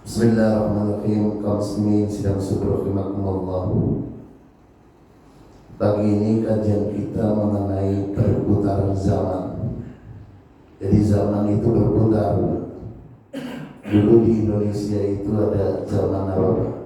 Bismillahirrahmanirrahim. Kaum muslimin sidang subuh rahimakumullah. Pagi ini kajian kita mengenai perputaran zaman. Jadi zaman itu berputar. Dulu di Indonesia itu ada zaman apa?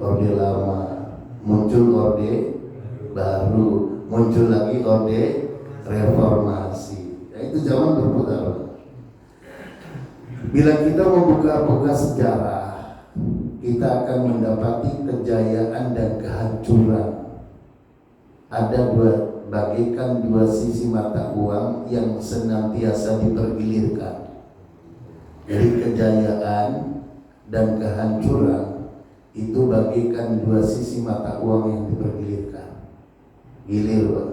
Orde lama, muncul orde baru, muncul lagi orde reformasi. Itu zaman berputar. Bila kita membuka sejarah, kita akan mendapati kejayaan dan kehancuran. Ada bagaikan dua sisi mata uang yang senantiasa dipergilirkan. Jadi kejayaan dan kehancuran itu bagaikan dua sisi mata uang yang dipergilirkan. Gilir, Pak.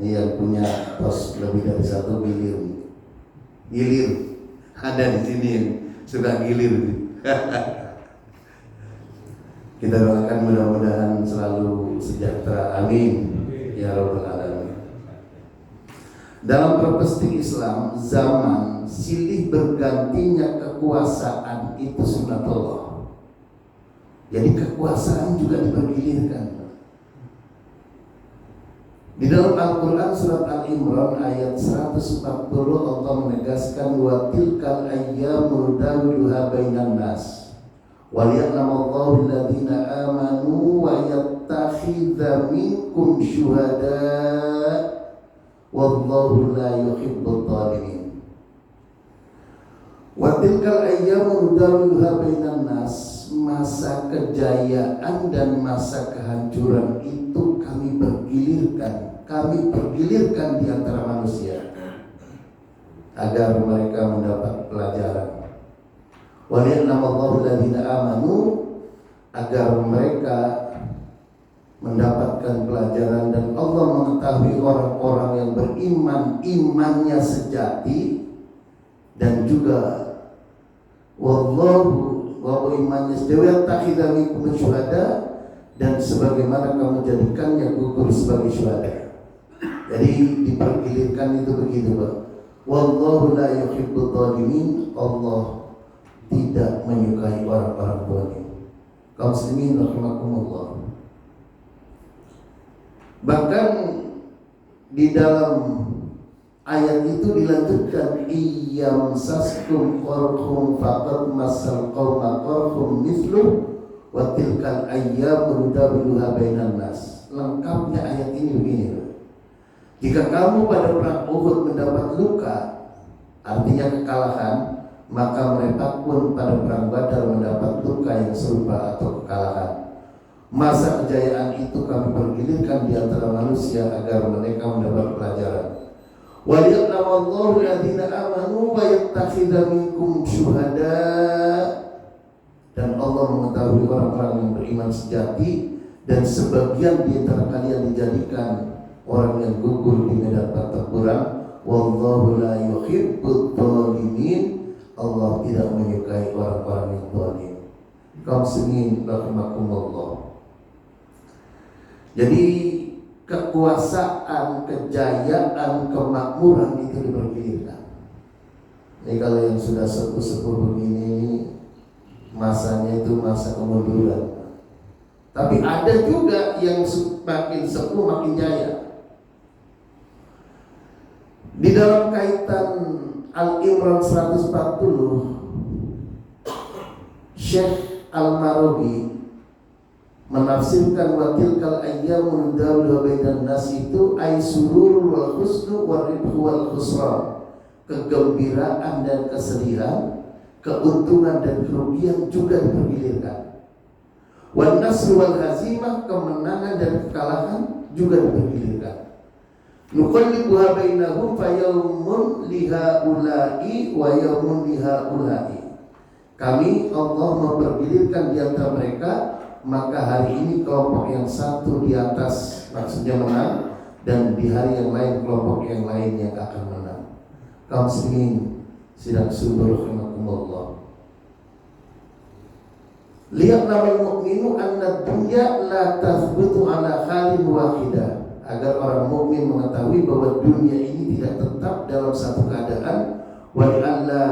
Ini yang punya pos lebih dari satu gilir. Gilir. Ada di sini yang suka gilir. Kita doakan mudah-mudahan selalu sejahtera. Amin ya rabbal alamin. Dalam perspektif Islam, zaman silih bergantinya kekuasaan itu sunnatullah. Jadi kekuasaan juga dipergilirkan. Di dalam Al-Quran surat Al-Imran ayat 140 Allah menegaskan wa tilkal ayyamu nudawiluha bainan nas wa liya'lamallahu alladziina amanu wa yattakhidha minkum syuhada wallahu la yuhibbul zalimin. Wa tilkal ayyamu nudawiluha bainan nas, masa kejayaan dan masa kehancuran itu kami pergilirkan di antara manusia agar mereka mendapat pelajaran. Wa liya'lamallahu alladziina amanu, agar mereka mendapatkan pelajaran dan Allah mengetahui orang-orang yang beriman imannya sejati, dan juga wallahu wa imannya sejati takhidha minkum syuhada, dan sebagaimana kamu jadikannya gugur sebagai syuhada. Jadi dipergilirkan itu begitu, Pak. Wallahu la yuhibbul zalimin, Allah tidak menyukai orang-orang zalim. Kaum muslimin rahimakumullah. Bahkan di dalam ayat itu dilanjutkan iyam saskum qarhum faqad masal qauma qarhum mithlu wa tilkal ayyamu nudawiluha bainan nas. Lengkapnya ayat ini begini, Pak. Jika kamu pada perang Uhud mendapat luka, artinya kekalahan, maka mereka pun pada perang Badar mendapat luka yang serupa atau kekalahan. Masa kejayaan itu kami pergilirkan di antara manusia agar mereka mendapat pelajaran. Wa liya'lamallahu alladziina amanu wa yattakhidha minkum syuhada, dan Allah mengetahui orang-orang yang beriman sejati, dan sebagian di antara kalian dijadikan orang yang gugur di medan pertempuran. Wallahu la yuhibbul zalimin, Allah tidak menyukai orang-orang yang zalim. Kaum muslimin rahimakumullah. Jadi kekuasaan, kejayaan, kemakmuran itu dipergilirkan. Ini kalau yang sudah sepuh-sepuh begini, masanya itu masa kemunduran. Tapi ada juga yang makin sepuh makin jaya. Di dalam kaitan Al-Imran 140, Syekh Al-Marawi menafsirkan wa tilkal ayyamu nudawiluha bainan nas itu ay surur wal husnu wal ribhu wal khusran, kegembiraan dan kesedihan, keuntungan dan kerugian juga dipergilirkan. Wan nasru wal hazimah, kemenangan dan kekalahan juga dipergilirkan. Nuqallibuha bainahum fa yaumun lihaula'i wa yaumun lihaula'i. Kami Allah mempergilirkan di antara mereka, maka hari ini kelompok yang satu di atas maksudnya menang, dan di hari yang lain kelompok yang lain yang akan menang. Kaum muslimin sidang subuh rahimakumullah. Liya'lamal mu'minu anna dunya la tathbutu ala halin wahidah, agar orang mukmin mengetahui bahwa dunia ini tidak tetap dalam satu keadaan. wa alla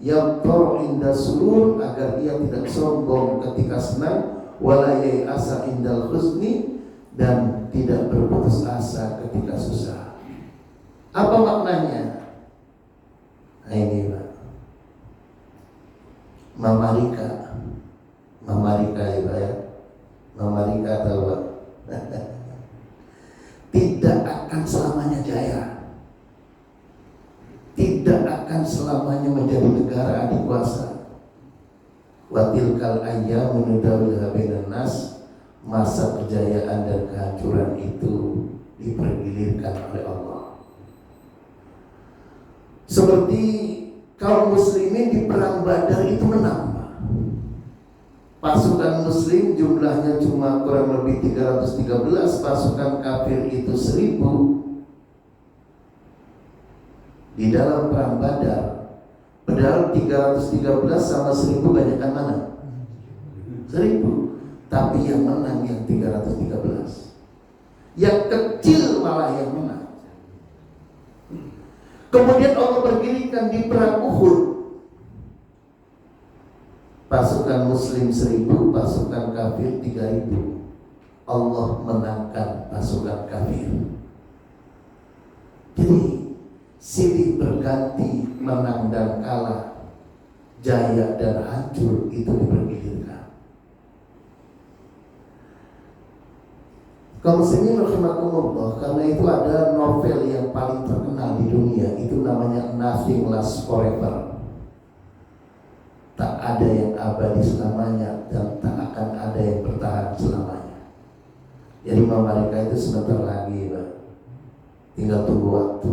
yabtar inda surur, agar ia tidak sombong ketika senang, wala yai'asa indal husni, dan tidak berputus asa ketika susah. Apa maknanya? Nah ini Pak, Mamarika ya Pak ya, Mamarika tahu Pak. Tidak akan selamanya jaya, tidak akan selamanya menjadi negara adikuasa. Wa tilkal ayyamu nudawiluha bainan nas, masa kejayaan dan kehancuran itu dipergilirkan oleh Allah. Seperti kaum muslimin di perang Badar itu menang. Pasukan muslim jumlahnya cuma kurang lebih 313, pasukan kafir itu 1000. Di dalam perang Badar, padahal 313 sama 1000 banyakkan mana? 1000. Tapi yang menang yang 313. Yang kecil malah yang menang. Kemudian Allah berdirikan di perang Uhud, pasukan muslim 1000, pasukan kafir 3000. Allah menangkan pasukan kafir. Jadi silih berganti, menang dan kalah, jaya dan hancur itu dipergilirkan. Kaum muslimin rahimakumullah, karena itu ada novel yang paling terkenal di dunia, itu namanya Nothing Lasts Forever. Tak ada yang abadi selamanya dan tak akan ada yang bertahan selamanya. Jadi mereka itu sebentar lagi Pak, tinggal tunggu waktu.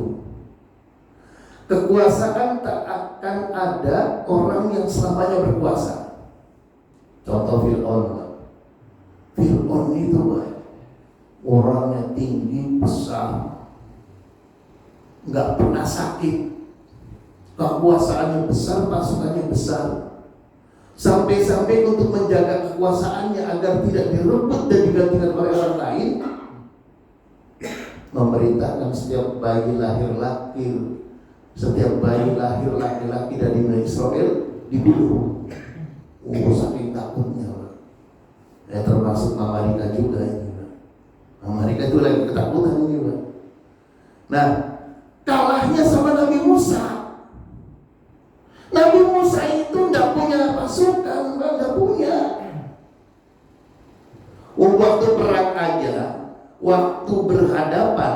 Kekuasaan tak akan ada orang yang selamanya berkuasa. Contoh Fir'aun. Fir'aun itu Pak, orangnya tinggi, besar, nggak pernah sakit, kekuasaannya besar, pasukannya besar. Sampai-sampai untuk menjaga kekuasaannya agar tidak direbut dan digantikan oleh orang lain, memerintahkan setiap bayi lahir laki, setiap bayi lahir laki-laki dari Bani Israel dibunuh. Saking takutnya, ya termasuk Mamarika juga ini. Mamarika itu lagi ketakutan ini Pak. Nah, kalahnya sama Nabi Musa. Nabi Musa itu tidak punya pasukan, tidak punya. Waktu perang aja, waktu berhadapan,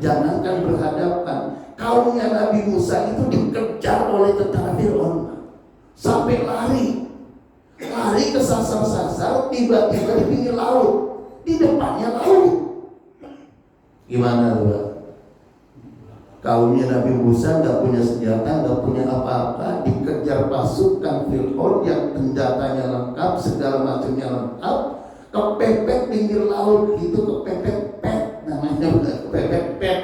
jangankan berhadapan, kaumnya Nabi Musa itu dikejar oleh tentara Fir'aun sampai lari ke sasar-sasar, tiba-tiba di pinggir laut, di depannya laut. Gimana Pak? Kaumnya Nabi Musa nggak punya senjata, nggak punya apa-apa, dikejar pasukan Fir'aun yang senjatanya lengkap, segala macamnya lengkap, kepepet pinggir laut itu, kepepet pet namanya, kepepet pet,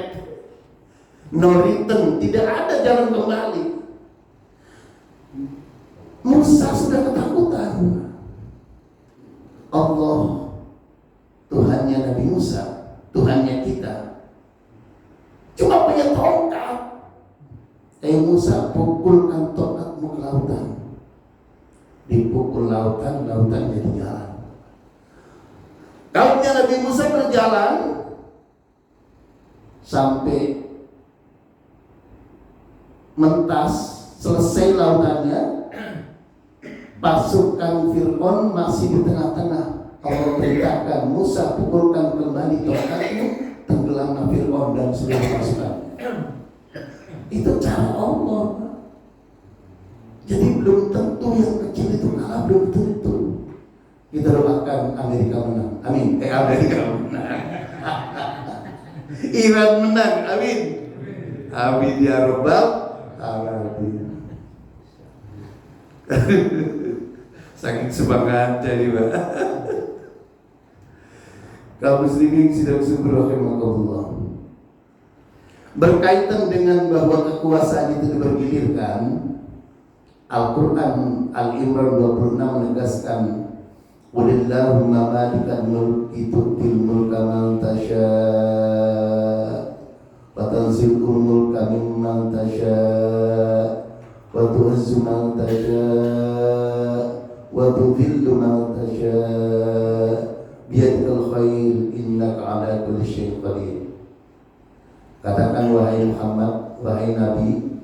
no return, tidak ada jalan kembali. Musa sudah ketakutan. Allah, Tuhannya Nabi Musa, Tuhannya kita, cuma punya tongkat. Musa, pukulkan tongkatmu ke lautan. Dipukul lautan, lautan jadi jalan. Kaumnya Nabi Musa berjalan sampai mentas, selesai lautannya. Pasukan Fir'aun masih di tengah-tengah. Allah perintahkan, Musa pukulkan kembali tongkatmu, tenggelamlah Fir'aun dan seluruh pasukannya. Itu cara Allah. Jadi belum tentu yang kecil itu kalah, belum tentu. Kita doakan Amerika menang, amin. Amerika menang. Iran menang, amin. Amin ya Rabbal alamin. Saking semangat jadi Pak. Kaum muslimin sidang syukur rahimakumullah. Berkaitan dengan bahwa kekuasaan itu dipergilirkan, Al-Quran Al-Imran 26 menegaskan, Qulillahumma malikal mulki tu'til mulka man tasha' wa tanzi'ul mulka mimman tasha' wa tu'izzu man tasha' wa tudhillu man tasha' biyadikal khair innaka ala kulli syai'in qadir. Katakan wahai Muhammad, wahai Nabi,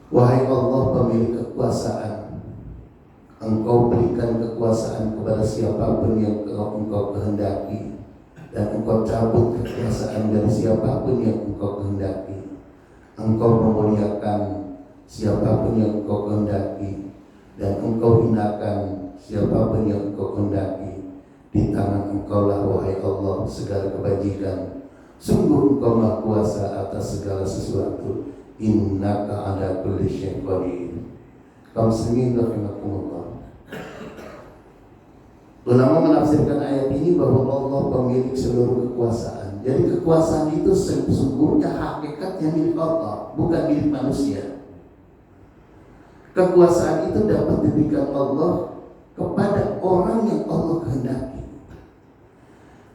wahai Allah pemilik kekuasaan, Engkau berikan kekuasaan kepada siapapun yang Engkau kehendaki, dan Engkau cabut kekuasaan dari siapapun yang Engkau kehendaki. Engkau memuliakan siapapun yang Engkau kehendaki, dan Engkau hinakan siapapun yang Engkau kehendaki. Di tangan Engkau lah wahai Allah segala kebajikan. Sungguh Engkau Maha Kuasa atas segala sesuatu. Innaka ala kulli syai'in qadir. Kaum muslimin rahimakumullah. Ulama menafsirkan ayat ini bahwa Allah pemilik seluruh kekuasaan. Jadi kekuasaan itu sesungguhnya hakikatnya milik Allah, bukan milik manusia. Kekuasaan itu dapat diberikan Allah kepada orang yang Allah kehendaki.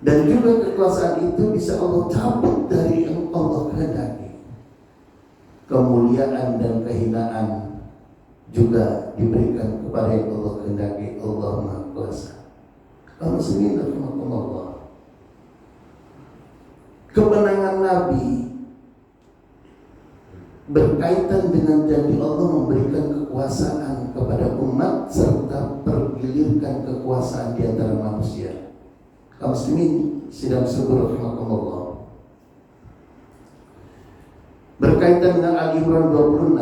Dan juga kekuasaan itu bisa Allah cabut dari yang Allah kehendaki. Kemuliaan dan kehinaan juga diberikan kepada yang Allah kehendaki. Allah Maha Kuasa. Kaum muslimin rahimakumullah. Kemenangan Nabi berkaitan dengan janji Allah memberikan kekuasaan kepada umat serta pergilirkan kekuasaan di antara manusia. Kaum muslimin sidang syukur rahimakumullah. Berkaitan dengan Al-Imran 26,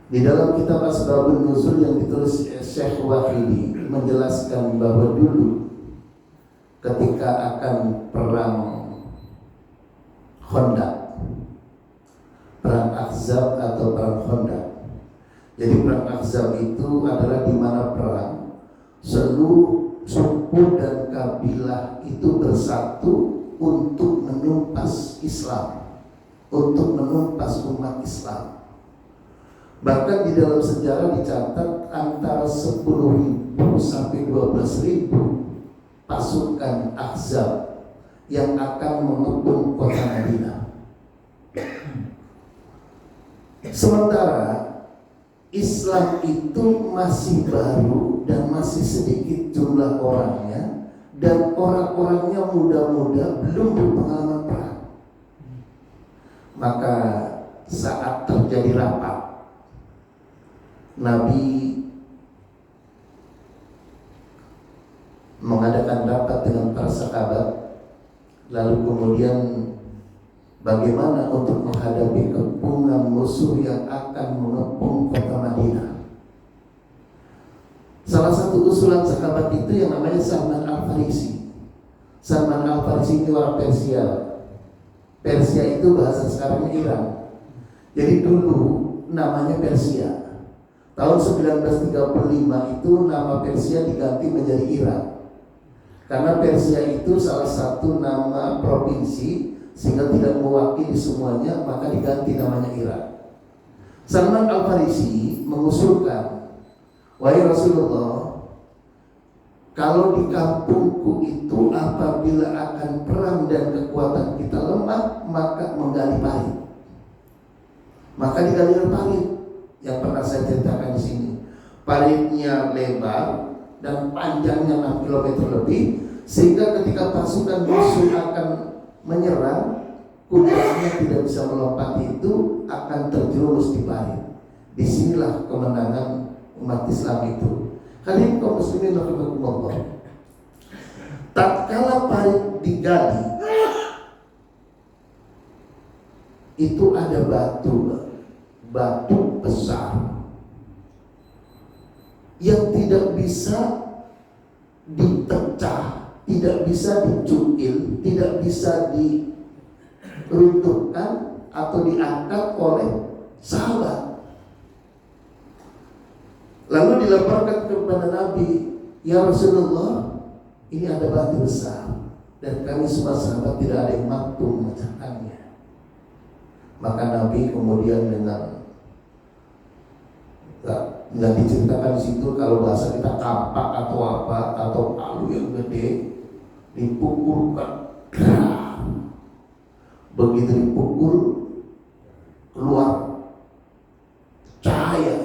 di dalam kitab Asbabun Nuzul yang ditulis Syekh Wahidi menjelaskan bahwa dulu ketika akan perang Khandaq, perang Ahzab atau perang Khandaq. Jadi perang Ahzab itu adalah di mana perang seluruh suku dan kabilah itu bersatu untuk menumpas Islam, untuk menumpas umat Islam. Bahkan di dalam sejarah dicatat antara 10.000 sampai 12.000 pasukan Ahzab yang akan mengepung kota Madinah. Sementara Islam itu masih baru dan masih sedikit jumlah orangnya, dan orang-orangnya muda-muda belum berpengalaman perang. Maka saat terjadi rapat, Nabi mengadakan rapat dengan para sahabat, lalu kemudian bagaimana untuk menghadapi kepungan musuh yang akan mengepung kota Madinah. Salah satu usulan sahabat itu yang namanya Salman Al-Farisi. Salman Al-Farisi itu orang Persia. Persia itu bahasa sekarangnya Iran. Jadi dulu namanya Persia. Tahun 1935 itu nama Persia diganti menjadi Iran. Karena Persia itu salah satu nama provinsi, sehingga tidak mewakili semuanya, maka diganti namanya Iran. Salman Al-Farisi mengusulkan, wahai Rasulullah, kalau di kampungku itu apabila akan perang dan kekuatan kita lemah, maka menggali parit. Maka digali parit yang pernah saya ceritakan di sini. Paritnya lebar dan panjangnya 6 km lebih, sehingga ketika pasukan musuh akan menyerang, kudanya tidak bisa melompati itu, akan terjerumus di parit. Disinilah kemenangan umat Islam itu. Hadirin kaum muslimin rahimakumullah. Tatkala parit digali, itu ada batu besar yang tidak bisa dipecah, tidak bisa dicukil, tidak bisa diruntuhkan atau diangkat oleh sahabat. Lalu dilaporkan kepada Nabi, ya Rasulullah, ini ada batu besar dan kami semua sahabat tidak ada yang mampu memecahkannya. Maka Nabi kemudian dengan nggak diceritakan di situ. Kalau bahasa kita kapak atau apa atau palu yang gede dipukulkan, begitu dipukul keluar cahaya.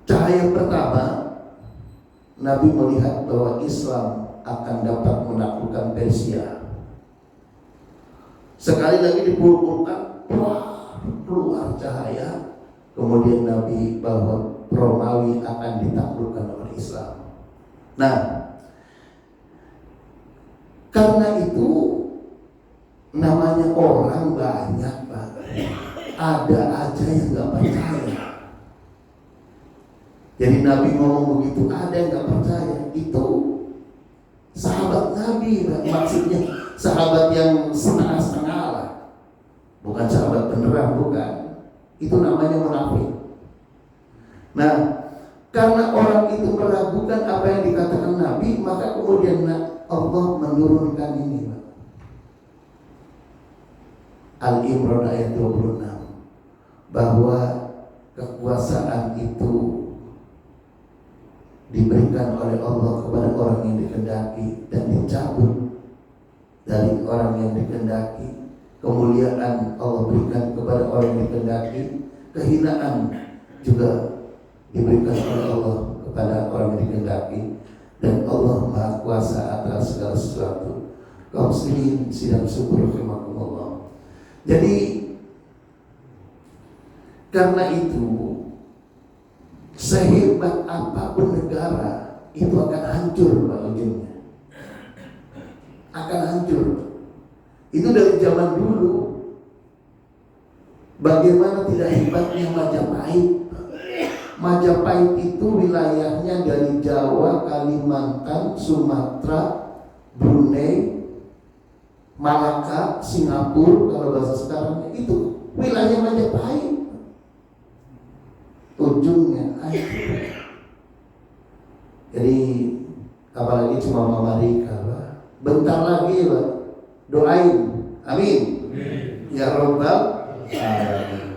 Cahaya pertama, Nabi melihat bahwa Islam akan dapat menaklukkan Persia. Sekali lagi dipukulkan, keluar cahaya. Kemudian Nabi bahwa Romawi akan ditaklukkan oleh Islam. Nah, karena itu namanya orang banyak, Pak. Ada aja yang nggak percaya. Jadi Nabi ngomong begitu, ada yang nggak percaya. Itu sahabat Nabi, Pak. Maksudnya sahabat yang setengah-setengah lah, bukan sahabat beneran, bukan. Itu namanya munafik. Nah, karena orang itu meragukan apa yang dikatakan Nabi, maka kemudian Allah menurunkan ini, Pak. Al-Imran ayat 26, bahwa kekuasaan itu diberikan oleh Allah kepada orang yang dikehendaki dan dicabut dari orang yang dikehendaki. Kemuliaan Allah berikan kepada orang yang dikehendaki, kehinaan juga diberikan oleh Allah kepada orang yang dikehendaki, dan Allah Maha Kuasa atas segala sesuatu. Kaum muslimin sidang syukur rahimakumullah. Jadi karena itu, sehebat apapun negara itu akan hancur, Pak, ujungnya akan hancur. Itu dari zaman dulu. Bagaimana tidak hebatnya Majapahit. Majapahit itu wilayahnya dari Jawa, Kalimantan, Sumatera, Brunei, Malaka, Singapura, kalau bahasa sekarang itu wilayah Majapahit. Ujungnya hancur. Jadi apalagi cuma Mama Rika, Pak. Bentar lagi, Pak. Doain, amin. Ya Rabbal alamin.